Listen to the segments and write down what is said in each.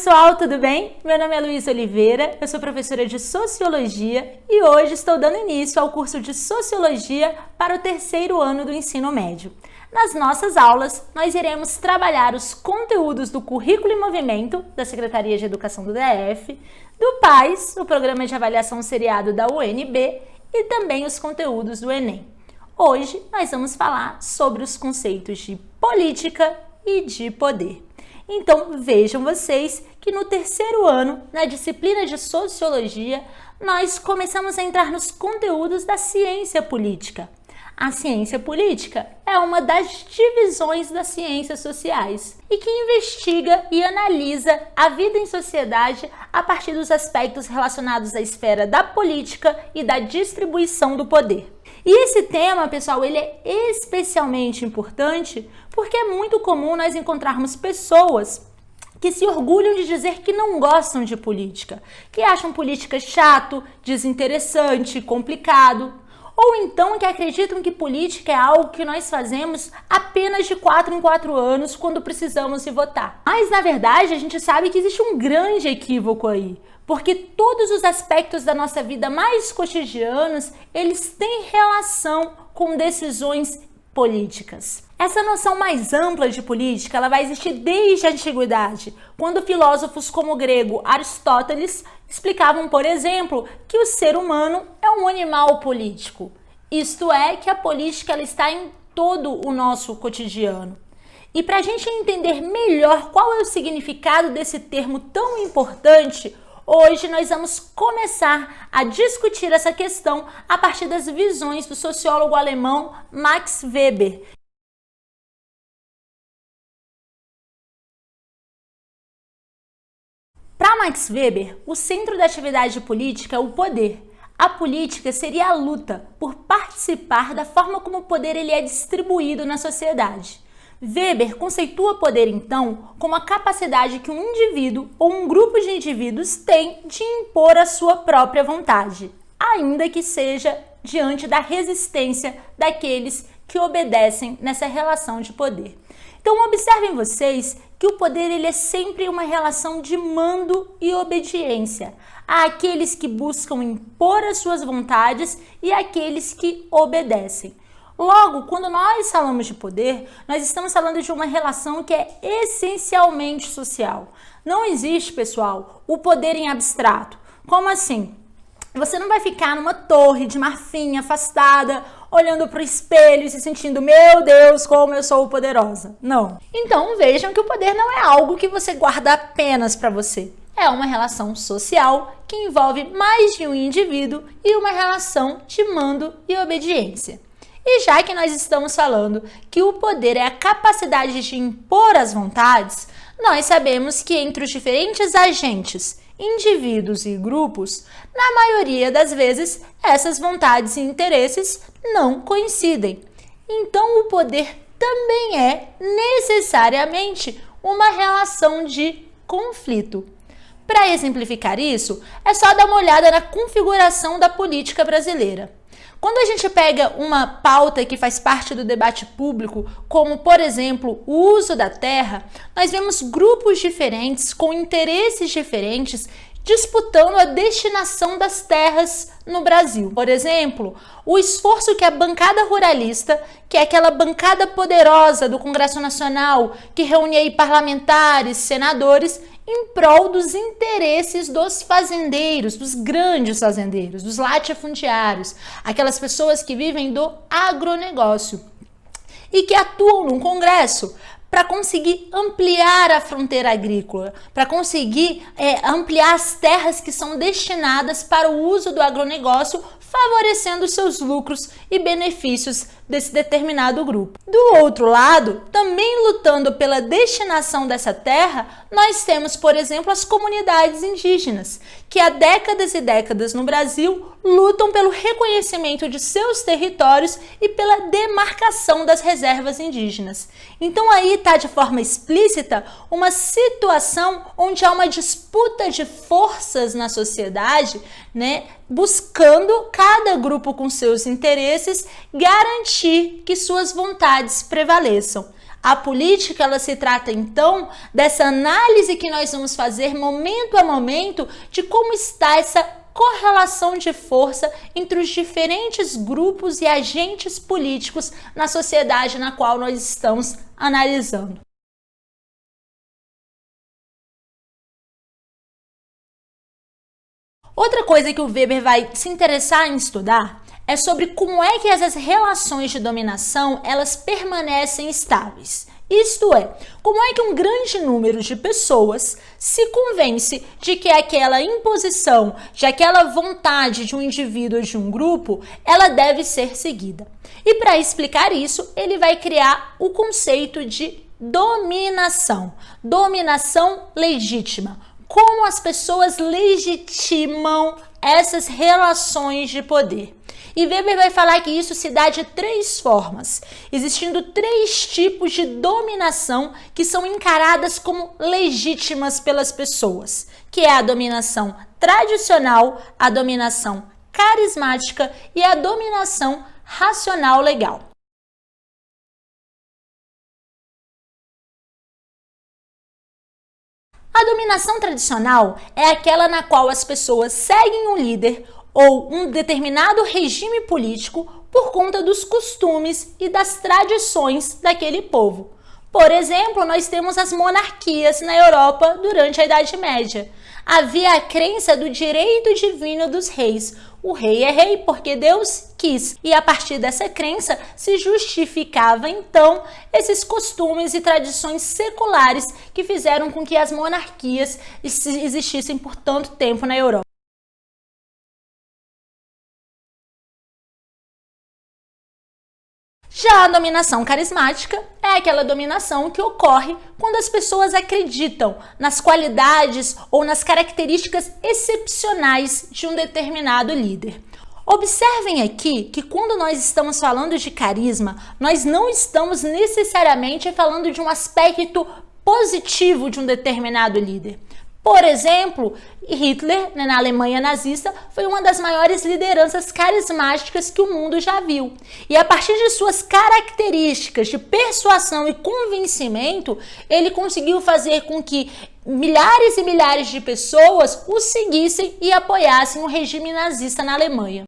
pessoal, tudo bem? Meu nome é Luísa Oliveira, eu sou professora de Sociologia e hoje estou dando início ao curso de Sociologia para o terceiro ano do ensino médio. Nas nossas aulas, nós iremos trabalhar os conteúdos do Currículo em Movimento, da Secretaria de Educação do DF, do PAS, o Programa de Avaliação Seriado da UNB, e também os conteúdos do Enem. Hoje, nós vamos falar sobre os conceitos de política e de poder. Então, vejam vocês que no terceiro ano, na disciplina de Sociologia, nós começamos a entrar nos conteúdos da ciência política. A ciência política é uma das divisões das ciências sociais e que investiga e analisa a vida em sociedade a partir dos aspectos relacionados à esfera da política e da distribuição do poder. E esse tema, pessoal, ele é especialmente importante porque é muito comum nós encontrarmos pessoas que se orgulham de dizer que não gostam de política, que acham política chato, desinteressante, complicado, ou então que acreditam que política é algo que nós fazemos apenas de 4 em 4 anos quando precisamos de votar. Mas, na verdade, a gente sabe que existe um grande equívoco aí, porque todos os aspectos da nossa vida mais cotidianos, eles têm relação com decisões políticas. Essa noção mais ampla de política, ela vai existir desde a antiguidade, quando filósofos como o grego Aristóteles explicavam, por exemplo, que o ser humano é um animal político. Isto é, que a política ela está em todo o nosso cotidiano. E para a gente entender melhor qual é o significado desse termo tão importante, hoje nós vamos começar a discutir essa questão a partir das visões do sociólogo alemão Max Weber. Para Max Weber, o centro da atividade política é o poder. A política seria a luta por participar da forma como o poder ele é distribuído na sociedade. Weber conceitua poder, então, como a capacidade que um indivíduo ou um grupo de indivíduos tem de impor a sua própria vontade, ainda que seja diante da resistência daqueles que obedecem nessa relação de poder. Então, observem vocês que o poder ele é sempre uma relação de mando e obediência. Há aqueles que buscam impor as suas vontades e aqueles que obedecem. Logo, quando nós falamos de poder, nós estamos falando de uma relação que é essencialmente social. Não existe, pessoal, o poder em abstrato. Como assim? Você não vai ficar numa torre de marfim afastada, olhando para o espelho e se sentindo, meu Deus, como eu sou poderosa. Não. Então vejam que o poder não é algo que você guarda apenas para você. É uma relação social que envolve mais de um indivíduo e uma relação de mando e obediência. E já que nós estamos falando que o poder é a capacidade de impor as vontades, nós sabemos que entre os diferentes agentes, indivíduos e grupos, na maioria das vezes, essas vontades e interesses não coincidem. Então, o poder também é necessariamente uma relação de conflito. Para exemplificar isso, é só dar uma olhada na configuração da política brasileira. Quando a gente pega uma pauta que faz parte do debate público, como, por exemplo, o uso da terra, nós vemos grupos diferentes, com interesses diferentes, disputando a destinação das terras no Brasil. Por exemplo, o esforço que a bancada ruralista, que é aquela bancada poderosa do Congresso Nacional, que reúne aí parlamentares, senadores, em prol dos interesses dos fazendeiros, dos grandes fazendeiros, dos latifundiários, aquelas pessoas que vivem do agronegócio e que atuam no Congresso para conseguir ampliar a fronteira agrícola, para conseguir ampliar as terras que são destinadas para o uso do agronegócio, favorecendo seus lucros e benefícios desse determinado grupo. Do outro lado, também lutando pela destinação dessa terra, nós temos, por exemplo, as comunidades indígenas, que há décadas e décadas no Brasil lutam pelo reconhecimento de seus territórios e pela demarcação das reservas indígenas. Então aí está de forma explícita uma situação onde há uma disputa de forças na sociedade, né, buscando cada grupo com seus interesses garantir que suas vontades prevaleçam. A política, ela se trata então dessa análise que nós vamos fazer momento a momento de como está essa correlação de força entre os diferentes grupos e agentes políticos na sociedade na qual nós estamos analisando. Outra coisa que o Weber vai se interessar em estudar é sobre como é que essas relações de dominação elas permanecem estáveis. Isto é, como é que um grande número de pessoas se convence de que aquela imposição, de aquela vontade de um indivíduo ou de um grupo, ela deve ser seguida. E para explicar isso, ele vai criar o conceito de dominação, dominação legítima. Como as pessoas legitimam essas relações de poder. E Weber vai falar que isso se dá de três formas, existindo três tipos de dominação que são encaradas como legítimas pelas pessoas, que é a dominação tradicional, a dominação carismática e a dominação racional legal. A dominação tradicional é aquela na qual as pessoas seguem um líder ou um determinado regime político por conta dos costumes e das tradições daquele povo. Por exemplo, nós temos as monarquias na Europa durante a Idade Média. Havia a crença do direito divino dos reis. O rei é rei porque Deus quis. E a partir dessa crença se justificava então esses costumes e tradições seculares que fizeram com que as monarquias existissem por tanto tempo na Europa. Já a dominação carismática é aquela dominação que ocorre quando as pessoas acreditam nas qualidades ou nas características excepcionais de um determinado líder. Observem aqui que quando nós estamos falando de carisma, nós não estamos necessariamente falando de um aspecto positivo de um determinado líder. Por exemplo, Hitler, na Alemanha nazista, foi uma das maiores lideranças carismáticas que o mundo já viu. E a partir de suas características de persuasão e convencimento, ele conseguiu fazer com que milhares e milhares de pessoas o seguissem e apoiassem o regime nazista na Alemanha.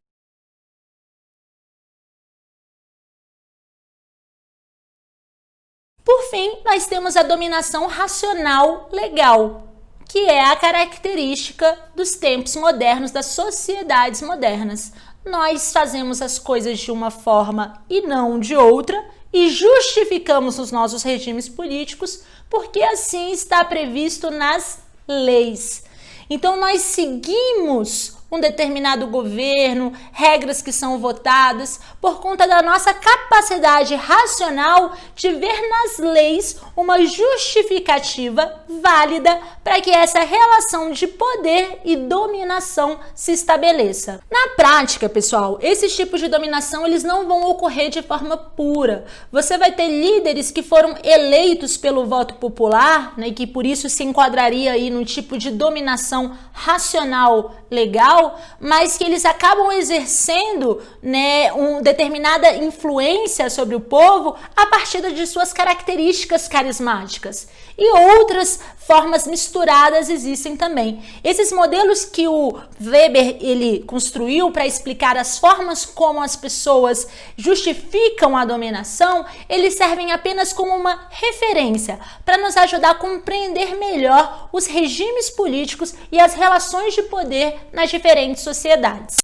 Por fim, nós temos a dominação racional legal, que é a característica dos tempos modernos, das sociedades modernas. Nós fazemos as coisas de uma forma e não de outra e justificamos os nossos regimes políticos porque assim está previsto nas leis. Então nós seguimos um determinado governo, regras que são votadas, por conta da nossa capacidade racional de ver nas leis uma justificativa válida para que essa relação de poder e dominação se estabeleça. Na prática, pessoal, esses tipos de dominação eles não vão ocorrer de forma pura. Você vai ter líderes que foram eleitos pelo voto popular, né, e que por isso se enquadraria aí no tipo de dominação racional legal, mas que eles acabam exercendo, né, uma determinada influência sobre o povo a partir de suas características carismáticas. E outras formas misturadas existem também. Esses modelos que o Weber ele construiu para explicar as formas como as pessoas justificam a dominação, eles servem apenas como uma referência para nos ajudar a compreender melhor os regimes políticos e as relações de poder nas diferentes sociedades.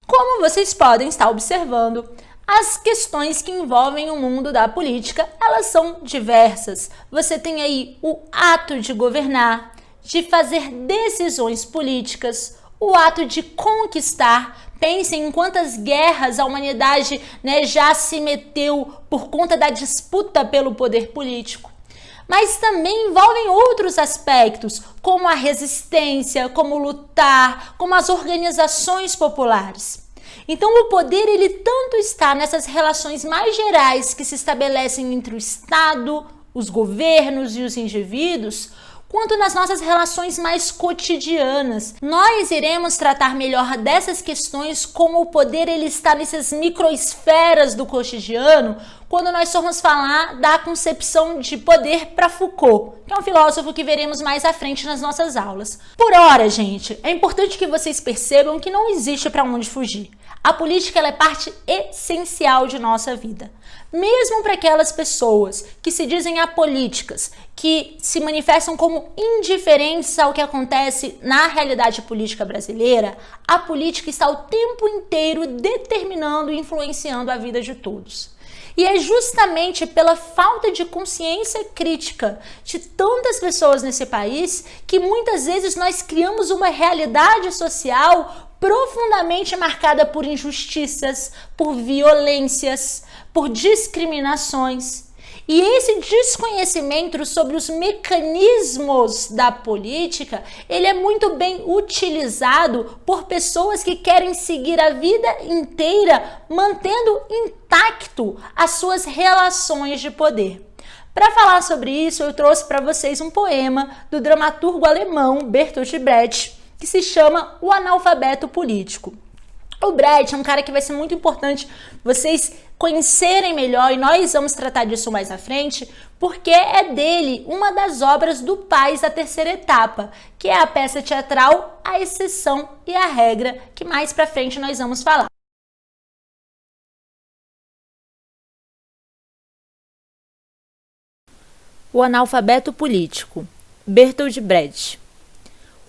Como vocês podem estar observando, as questões que envolvem o mundo da política, elas são diversas. Você tem aí o ato de governar, de fazer decisões políticas, o ato de conquistar. Pensem em quantas guerras a humanidade, né, já se meteu por conta da disputa pelo poder político. Mas também envolvem outros aspectos, como a resistência, como lutar, como as organizações populares. Então o poder ele tanto está nessas relações mais gerais que se estabelecem entre o Estado, os governos e os indivíduos, quanto nas nossas relações mais cotidianas. Nós iremos tratar melhor dessas questões, como o poder ele está nessas microesferas do cotidiano, quando nós formos falar da concepção de poder para Foucault, que é um filósofo que veremos mais à frente nas nossas aulas. Por ora, gente, é importante que vocês percebam que não existe para onde fugir. A política ela é parte essencial de nossa vida. Mesmo para aquelas pessoas que se dizem apolíticas, que se manifestam como indiferentes ao que acontece na realidade política brasileira, a política está o tempo inteiro determinando e influenciando a vida de todos. E é justamente pela falta de consciência crítica de tantas pessoas nesse país que muitas vezes nós criamos uma realidade social profundamente marcada por injustiças, por violências, por discriminações. E esse desconhecimento sobre os mecanismos da política, ele é muito bem utilizado por pessoas que querem seguir a vida inteira mantendo intacto as suas relações de poder. Para falar sobre isso, eu trouxe para vocês um poema do dramaturgo alemão Bertolt Brecht, que se chama O Analfabeto Político. O Brecht é um cara que vai ser muito importante vocês conhecerem melhor, e nós vamos tratar disso mais à frente, porque é dele uma das obras do Pais da Terceira Etapa, que é a peça teatral A Exceção e a Regra, que mais pra frente nós vamos falar. O Analfabeto Político, Bertolt Brecht.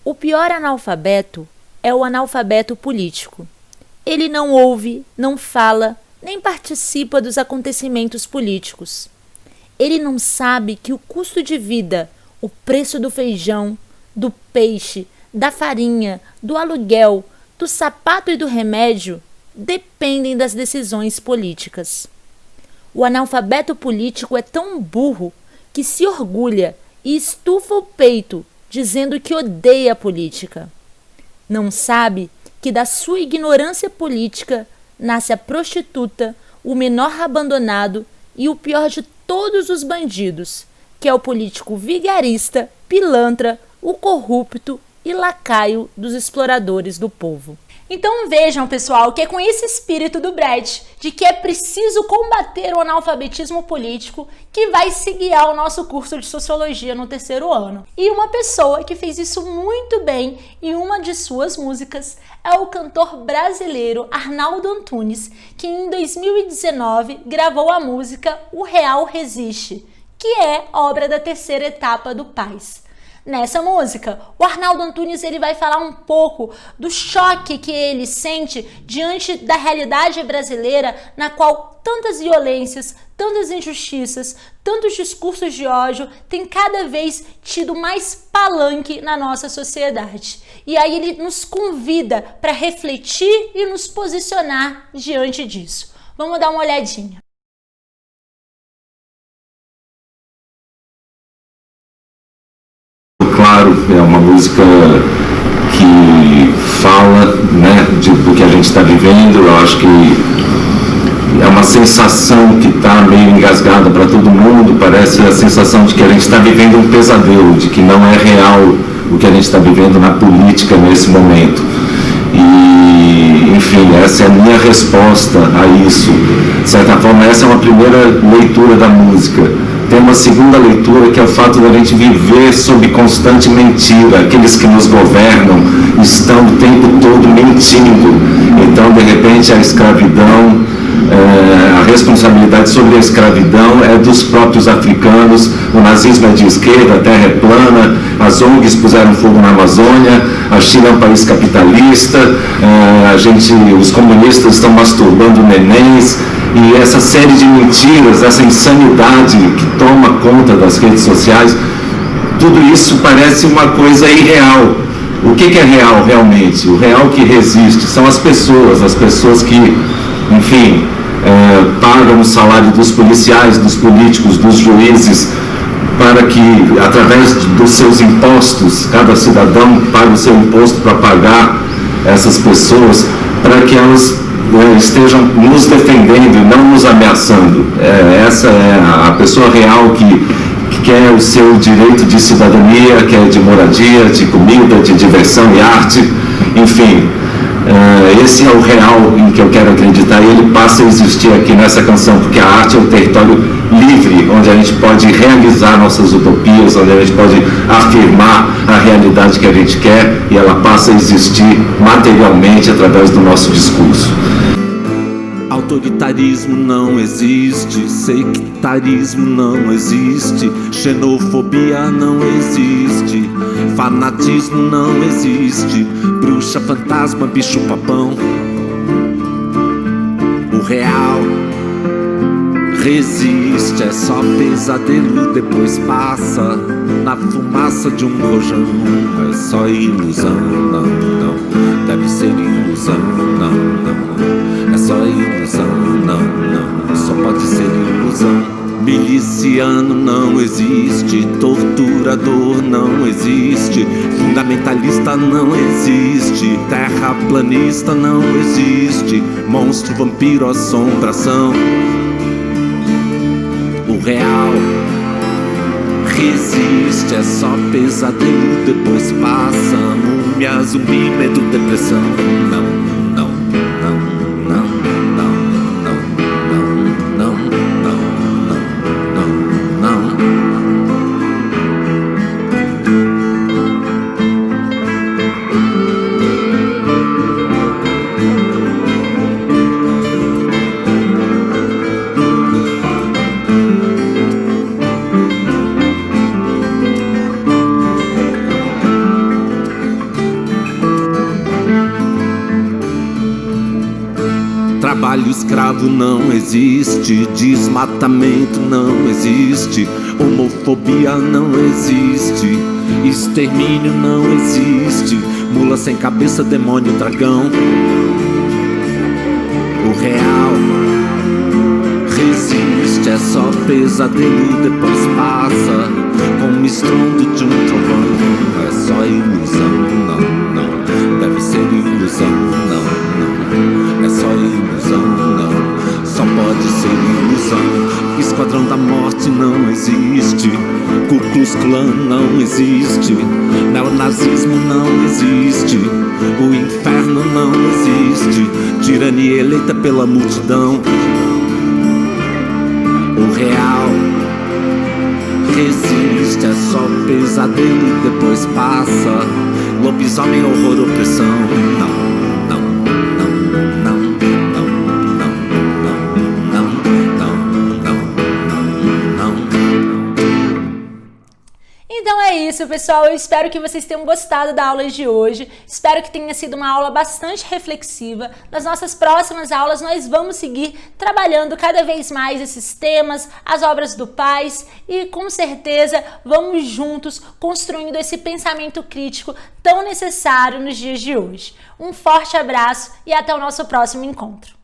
O pior analfabeto é o analfabeto político. Ele não ouve, não fala, nem participa dos acontecimentos políticos. Ele não sabe que o custo de vida, o preço do feijão, do peixe, da farinha, do aluguel, do sapato e do remédio dependem das decisões políticas. O analfabeto político é tão burro que se orgulha e estufa o peito dizendo que odeia a política. Não sabe que da sua ignorância política nasce a prostituta, o menor abandonado e o pior de todos os bandidos, que é o político vigarista, pilantra, o corrupto e lacaio dos exploradores do povo. Então vejam, pessoal, que é com esse espírito do Brecht, de que é preciso combater o analfabetismo político, que vai se guiar o nosso curso de Sociologia no terceiro ano. E uma pessoa que fez isso muito bem em uma de suas músicas é o cantor brasileiro Arnaldo Antunes, que em 2019 gravou a música O Real Resiste, que é obra da Terceira Etapa do Pais. Nessa música, o Arnaldo Antunes ele vai falar um pouco do choque que ele sente diante da realidade brasileira, na qual tantas violências, tantas injustiças, tantos discursos de ódio têm cada vez tido mais palanque na nossa sociedade. E aí ele nos convida para refletir e nos posicionar diante disso. Vamos dar uma olhadinha. Claro, é uma música que fala, né, do que a gente está vivendo. Eu acho que é uma sensação que está meio engasgada para todo mundo. Parece a sensação de que a gente está vivendo um pesadelo, de que não é real o que a gente está vivendo na política nesse momento. E, enfim, essa é a minha resposta a isso. De certa forma, essa é uma primeira leitura da música. Tem uma segunda leitura, que é o fato da gente viver sob constante mentira. Aqueles que nos governam estão o tempo todo mentindo. Então, de repente, a escravidão, a responsabilidade sobre a escravidão é dos próprios africanos. O nazismo é de esquerda, a terra é plana, as ONGs puseram fogo na Amazônia, a China é um país capitalista, os comunistas estão masturbando nenéns. E essa série de mentiras, essa insanidade que toma conta das redes sociais, tudo isso parece uma coisa irreal. O que é real realmente? O real que resiste são as pessoas que, enfim, pagam o salário dos policiais, dos políticos, dos juízes, para que, através dos seus impostos, cada cidadão pague o seu imposto para pagar essas pessoas, para que elas estejam nos defendendo e não nos ameaçando. Essa é a pessoa real que quer o seu direito de cidadania, quer de moradia, de comida, de diversão e arte, enfim. Esse é o real em que eu quero acreditar, e ele passa a existir aqui nessa canção, porque a arte é um território livre, onde a gente pode realizar nossas utopias, onde a gente pode afirmar a realidade que a gente quer, e ela passa a existir materialmente através do nosso discurso. Autoritarismo não existe, sectarismo não existe, xenofobia não existe, fanatismo não existe, bruxa, fantasma, bicho papão. O real resiste, é só pesadelo, depois passa na fumaça de um rojão. É só ilusão, não, não, deve ser ilusão, não, não, é só ilusão, não, não, só pode ser ilusão. Miliciano não existe, torturador não existe, fundamentalista não existe, terraplanista não existe, monstro, vampiro, assombração. O real resiste, é só pesadelo, depois passa, múmia, zumbi, medo, depressão. Não, não, não, não, não, não, não, não, não, não, não. Trabalho escravo não existe, desmatamento não existe, homofobia não existe, extermínio não existe, mula sem cabeça, demônio, dragão. O real resiste, é só pesadelo, depois passa como estrondo de um trovão. É só ilusão, não, não, deve ser ilusão, não, não, é só ilusão, não, só pode ser ilusão. Esquadrão da morte não existe, Ku Klux Klan não existe, neonazismo não existe, o inferno não existe, tirania eleita pela multidão. O real resiste, é só pesadelo, depois passa, lobisomem, horror, opressão. Não, não, não, não, não, não, não, não, não, não. Então é isso, pessoal. Eu espero que vocês tenham gostado da aula de hoje. Espero que tenha sido uma aula bastante reflexiva. Nas nossas próximas aulas, nós vamos seguir trabalhando cada vez mais esses temas, as obras do Paz, e com certeza vamos juntos construindo esse pensamento crítico tão necessário nos dias de hoje. Um forte abraço e até o nosso próximo encontro.